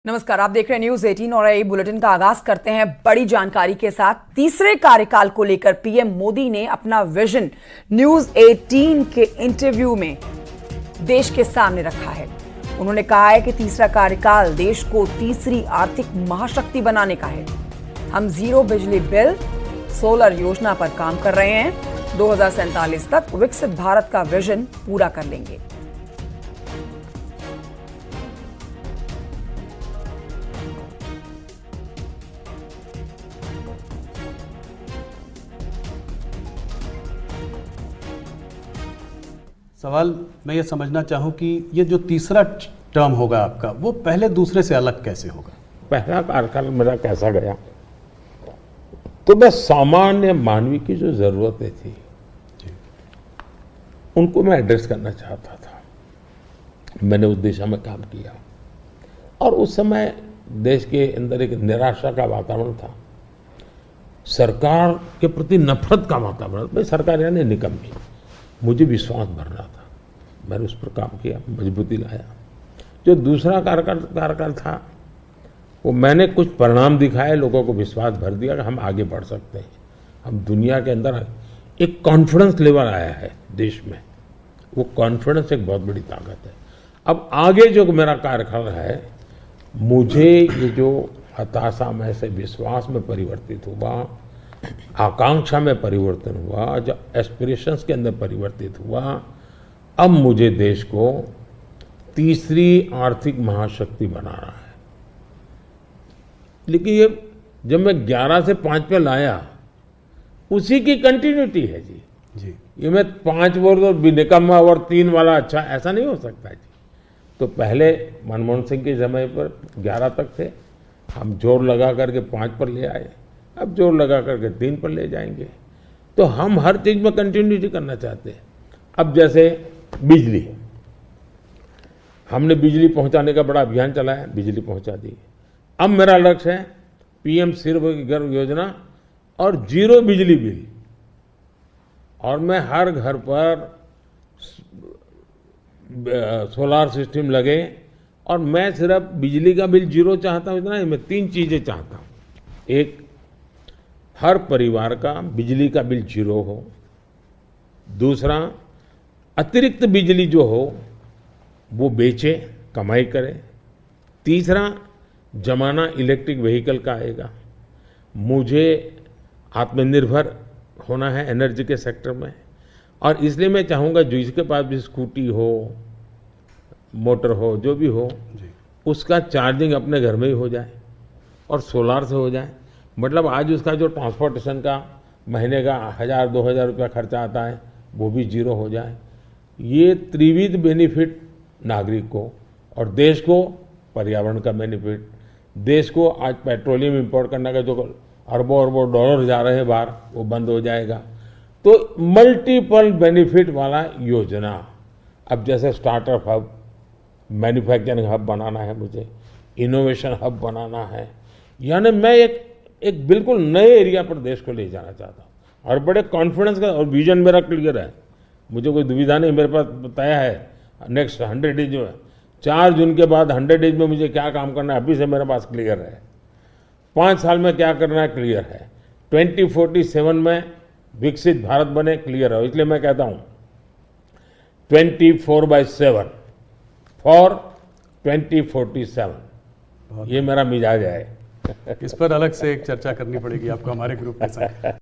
नमस्कार, आप देख रहे हैं न्यूज 18 और ये बुलेटिन का आगाज करते हैं बड़ी जानकारी के साथ। तीसरे कार्यकाल को लेकर पीएम मोदी ने अपना विजन न्यूज 18 के इंटरव्यू में देश के सामने रखा है। उन्होंने कहा है कि तीसरा कार्यकाल देश को तीसरी आर्थिक महाशक्ति बनाने का है। हम जीरो बिजली बिल, सोलर योजना पर काम कर रहे हैं। 2047 तक विकसित भारत का विजन पूरा कर लेंगे। सवाल मैं ये समझना चाहूँ कि ये जो तीसरा टर्म होगा आपका, वो पहले दूसरे से अलग कैसे होगा? पहला कार्यकाल मेरा कैसा गया, तो मैं सामान्य मानवी की जो जरूरतें थी उनको मैं एड्रेस करना चाहता था। मैंने उस दिशा में काम किया और उस समय देश के अंदर एक निराशा का वातावरण था, सरकार के प्रति नफरत का वातावरण। भाई सरकार यानी निकम्मी। मुझे विश्वास भरना था, मैंने उस पर काम किया, मजबूती लाया। जो दूसरा कार्यकाल था वो मैंने कुछ परिणाम दिखाए, लोगों को विश्वास भर दिया कि हम आगे बढ़ सकते हैं। हम दुनिया के अंदर एक कॉन्फिडेंस लेवल आया है देश में, वो कॉन्फिडेंस एक बहुत बड़ी ताकत है। अब आगे जो मेरा कार्यकाल है, मुझे ये जो हताशा में से विश्वास में परिवर्तित हुआ, आकांक्षा में परिवर्तन हुआ, जो एस्पिरेशंस के अंदर परिवर्तित हुआ, अब मुझे देश को तीसरी आर्थिक महाशक्ति बनाना है। लेकिन ये जब मैं 11 से 5 पे लाया, उसी की कंटिन्यूटी है जी। ये मैं 5 वर्ष और निकम्मा और 3 वाला अच्छा, ऐसा नहीं हो सकता जी। तो पहले मनमोहन सिंह के समय पर 11 तक थे, हम जोर लगा करके 5 पर ले आए, अब जोर लगा करके 3 पर ले जाएंगे। तो हम हर चीज में कंटिन्यूटी करना चाहते हैं। अब जैसे बिजली, हमने बिजली पहुंचाने का बड़ा अभियान चलाया, बिजली पहुंचा दी। अब मेरा लक्ष्य है पीएम सूर्यघर योजना और जीरो बिजली बिल, और मैं हर घर पर सोलार सिस्टम लगे। और मैं सिर्फ बिजली का बिल जीरो चाहता हूं इतना ही, मैं 3 चीजें चाहता हूं। एक, हर परिवार का बिजली का बिल जीरो हो। दूसरा, अतिरिक्त बिजली जो हो वो बेचे, कमाई करे। तीसरा, जमाना इलेक्ट्रिक व्हीकल का आएगा। मुझे आत्मनिर्भर होना है एनर्जी के सेक्टर में, और इसलिए मैं चाहूँगा जिसके पास भी स्कूटी हो, मोटर हो, जो भी हो, उसका चार्जिंग अपने घर में ही हो जाए और सोलार से हो जाए। मतलब आज उसका जो ट्रांसपोर्टेशन का महीने का 1000-2000 रुपया खर्चा आता है, वो भी जीरो हो जाए। ये त्रिविध बेनिफिट नागरिक को और देश को, पर्यावरण का बेनिफिट, देश को आज पेट्रोलियम इंपोर्ट करने का जो अरबों अरबों डॉलर जा रहे हैं बाहर, वो बंद हो जाएगा। तो मल्टीपल बेनिफिट वाला योजना। अब जैसे स्टार्टअप हब, मैन्युफैक्चरिंग हब बनाना है, मुझे इनोवेशन हब बनाना है। यानी मैं एक बिल्कुल नए एरिया पर देश को ले जाना चाहता हूँ, और बड़े कॉन्फिडेंस का, और विजन मेरा क्लियर है। मुझे कोई दुविधा नहीं, मेरे पास तय है नेक्स्ट 100 डेज में, 4 जून के बाद 100 डेज में मुझे क्या काम करना है, अभी से मेरे पास क्लियर है। 5 साल में क्या करना है, क्लियर है। 2047 में विकसित भारत बने, क्लियर है। इसलिए मैं कहता हूँ 24/7 फॉर 2047, ये मेरा मिजाज है। इस पर अलग से एक चर्चा करनी पड़ेगी आपको हमारे ग्रुप के साथ।